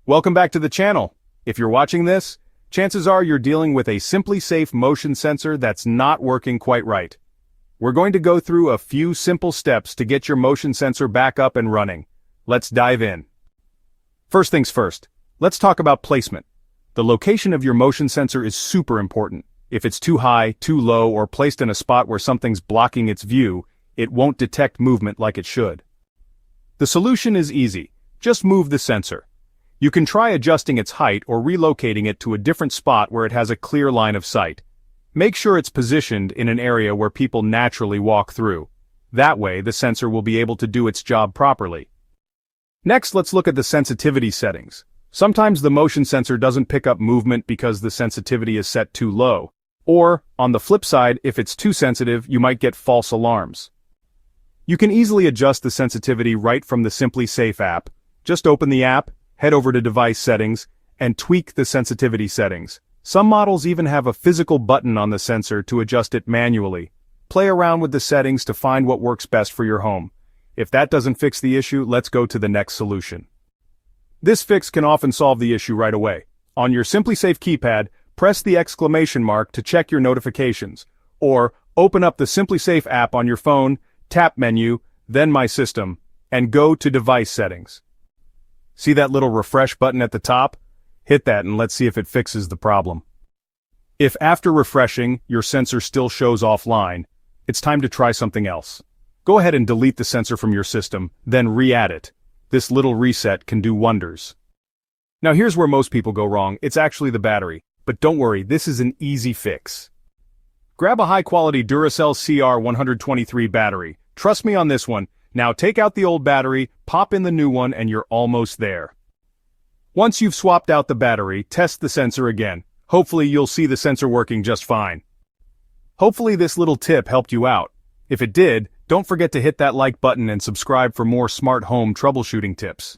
Welcome back to the channel. If you're watching this, chances are you're dealing with a Simplisafe motion sensor that's not working quite right. We're going to go through a few simple steps to get your motion sensor back up and running. Let's dive in. First things first, let's talk about placement. The location of your motion sensor is super important. If it's too high, too low, or placed in a spot where something's blocking its view, it won't detect movement like it should. The solution is easy. Just move the sensor. You can try adjusting its height or relocating it to a different spot where it has a clear line of sight. Make sure it's positioned in an area where people naturally walk through. That way, the sensor will be able to do its job properly. Next, let's look at the sensitivity settings. Sometimes the motion sensor doesn't pick up movement because the sensitivity is set too low. Or, on the flip side, if it's too sensitive, you might get false alarms. You can easily adjust the sensitivity right from the Simplisafe app. Just open the app, head over to Device Settings, and tweak the sensitivity settings. Some models even have a physical button on the sensor to adjust it manually. Play around with the settings to find what works best for your home. If that doesn't fix the issue, let's go to the next solution. This fix can often solve the issue right away. On your Simplisafe keypad, press the exclamation mark to check your notifications, or open up the Simplisafe app on your phone, tap Menu, then My System, and go to Device Settings. See that little refresh button at the top? Hit that and let's see if it fixes the problem. If after refreshing, your sensor still shows offline, it's time to try something else. Go ahead and delete the sensor from your system, then re-add it. This little reset can do wonders. Now here's where most people go wrong. It's actually the battery. But don't worry, this is an easy fix. Grab a high-quality Duracell CR123 battery. Trust me on this one. Now take out the old battery, pop in the new one, and you're almost there. Once you've swapped out the battery, test the sensor again. Hopefully you'll see the sensor working just fine. Hopefully this little tip helped you out. If it did, don't forget to hit that like button and subscribe for more smart home troubleshooting tips.